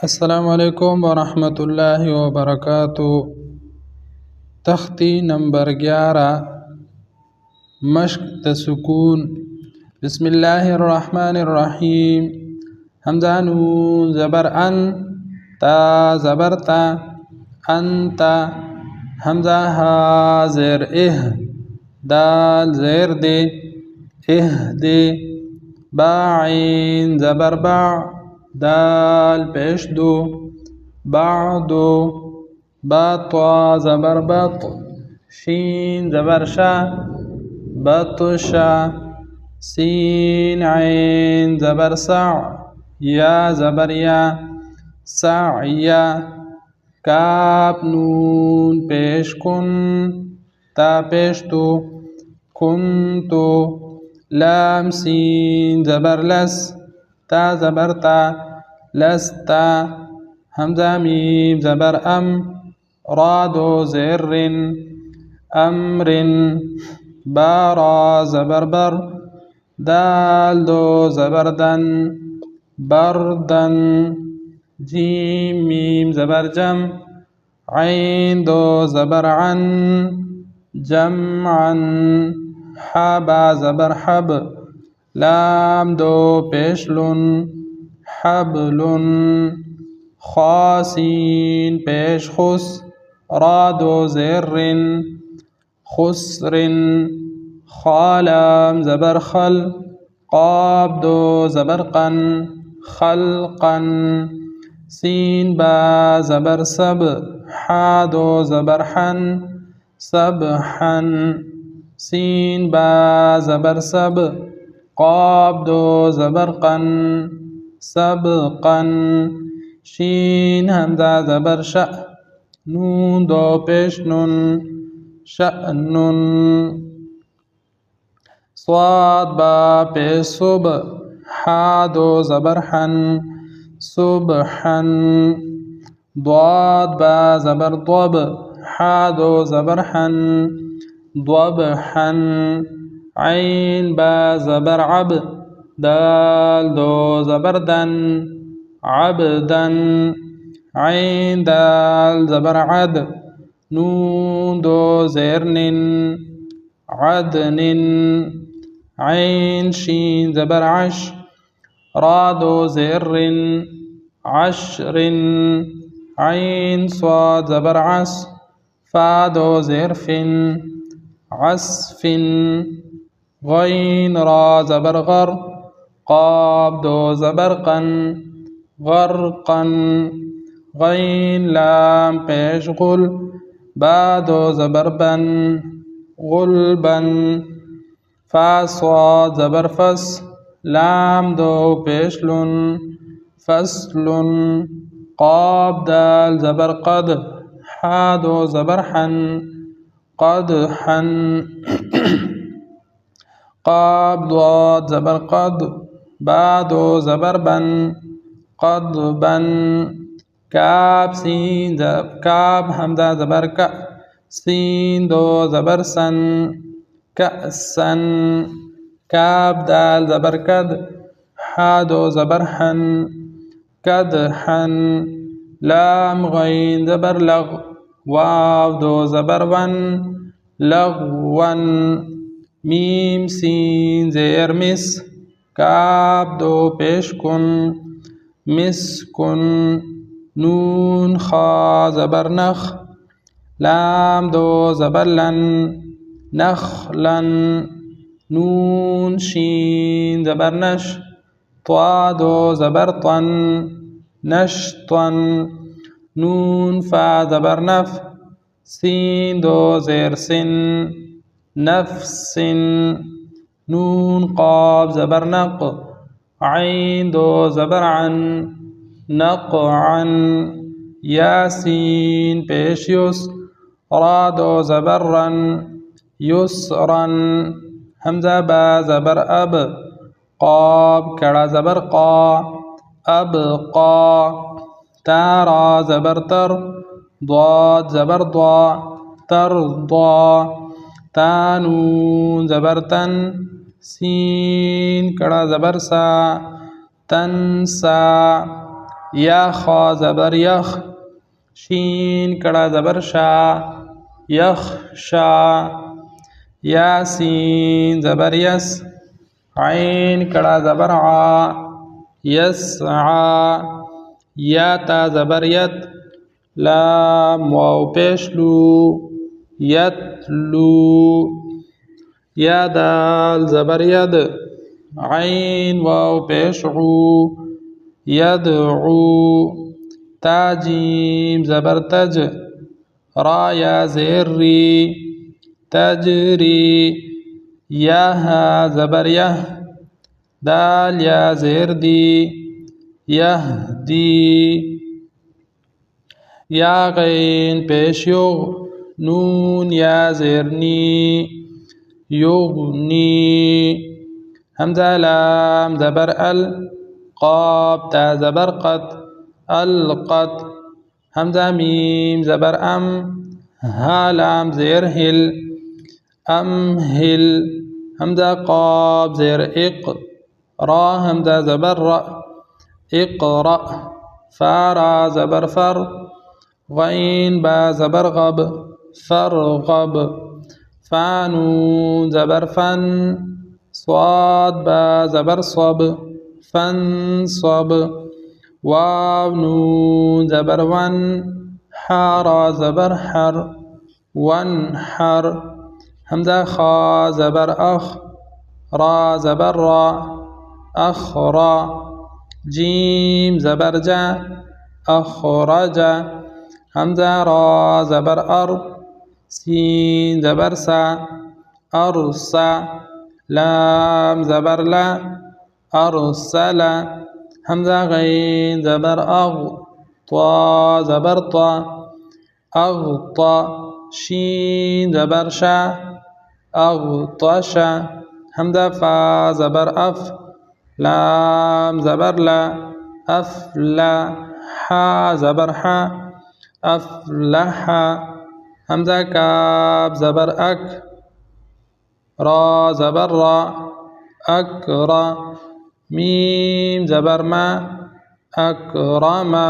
अस्सलामु अलैकुम वरहमतुल्लाहि वबरकातुहू। तख्ती नंबर 11 मश्क द सुकून। बिस्मिल्लाहिर्रहमानिर्रहीम। हमज़ा नून ज़बर अन, ता ज़बर ता, अंता। हमज़ा हा ज़ेर इह, दाल ज़ेर दे, इह दे। बा आइन ज़बर बा, दाल पेश दो, बादो। बा त्वा ज़बर बत, शीन ज़बर शा, बतशा। सीन आइन ज़बर सा, या ज़बर या, साया। काफ नून पेश कुन, ता पेश तो, कुंतो। लाम सीन ज़बर लस, ता ज़बर ता, लस्ता। हमज़ा मीम ज़बर अम, रा दो ज़ेरिन, अमरिन। बारा ज़बर बर, दाल दो ज़बर दन, बरदन। जीम मीम ज़बर जम, आइन दो ज़बर अन, जमअन। हा बा ज़बर हब, लाम दो पेश लुन, हबलुन। खा सीन पेश खुस, रा दो ज़ेरिन, खुसरिन। खा लाम ज़बर खल, क़ाफ दो ज़बर क़न, खलक़न। सीन बा ज़बर सब, हा दो ज़बर हन, सबहन। सीन बा ज़बर सब, क़ाफ दो ज़बर क़न, सबक़न। शीन हमज़ा ज़बर शअ, नून दो पेश नुन, शअनुन। स्वाद बा पेश सुब, हा दो ज़बर हन, सुबहन। ضاد बा ज़बर ضब, हा दो ज़बर हन, ضبحन। आइन बा ज़बर अब, दाल दो ज़बर दन, عبدن। आइन दाल ज़बर अद, नून दो ज़ेर निन, अदनिन। आइन शीन ज़बर अश, रा दो ज़ेरिन, अशरिन। आइन स्वाद ज़बर अस, फा दो ज़ेर फिन, अस्फिन। गैन रा ज़बर गर, क़ाफ दो ज़बर क़न, गर्क़न। गैन लाम पेश गुल, बा दो ज़बर बन, गुलबन। फा स्वाद ज़बर फस, लाम दो पेश लुन, फसलुन। क़ाफ दाल ज़बर क़द, हा दो ज़बर हन, क़दहन। क़ाफ ضاد ज़बर क़द, बा दो ज़बर बन, क़दबन। काफ सीन काफ हमज़ा ज़बर का, सीन दो ज़बर सन, कअसन। काफ दाल ज़बर कद, हा दो ज़बर हन, कदहन। लाम गैन ज़बर लग, वाव दो ज़बर वन, लग़वन। मीम सीन ज़ेर मिस, काफ दो पेश कुन, मिस्कुन। नून खा ज़बर नख, लाम दो ज़बर लन, नखलन। नून शीन ज़बर नश, त्वा दो ज़बर तन, नशतन। नून फा ज़बर नफ, सीन दो ज़ेर सिन, नफसिन। नून क़ाफ ज़बर नक़, आइन दो ज़बर अन, नक़अन। यासीन पेश युस, रा दो ज़बर रन, युसरन। हमज़ा बा ज़बर अब, क़ाफ कड़ा ज़बर क़ा, अब क़ा। तारा ज़बर तर, ضاد ज़बर ضा, तर ضा। तानून ज़बर तन, सीन कड़ा ज़बर सा, तनसा। या खा ज़बर यख शीन कड़ा ज़बर शा यख्शा या सीन ज़बर यस ऐन कड़ा ज़बर आ यस्आ या ता ज़बर यत लाम वाव पेश लू यतलू या दाल ज़बर यद ऐन वाव पेश ऊ यदऊ ता जीम ज़बर तज रा या ज़ेर री तजरी या हा ज़बर यह दाल या ज़ेर दी यहदी या गैन पेश युग नून या ज़ेरनी युगनी हमज़ा लाम ज़बर अल क़ाब ता ज़बर क़त अलक़त हमज़ा मीम ज़बर अम हा लाम ज़ेर हिल अमहिल हमज़ा क़ाब ज़ेर इक़ रा हमज़ा ज़बर र इक़रा फ़ारा ज़बर फ़र गैन बा ज़बर गब फ़रगब फ़ानून ज़बर फ़न स्वाद बा ज़बर सब फ़नसब वाव नून ज़बर वन हारा ज़बर हर वनहर हमज़ा खा ज़बर अख रा ज़बर रा अखरा जीम ज़बर जा अखरजा हमज़ा रा ज़बर अर सीन ज़बर सा अरसा लाम ज़बर ला अरसला हमज़ा गैन ज़बर अग ता ज़बर ता अगता शीन ज़बर शा अगतशा हमज़ा फ़ा ज़बर अफ लाम ज़बर ला अफ़ला हा ज़बर हा अफ़लहा हमज़ा काब ज़बर अक रा ज़बर रा अकरा मीम ज़बर मा अकरमा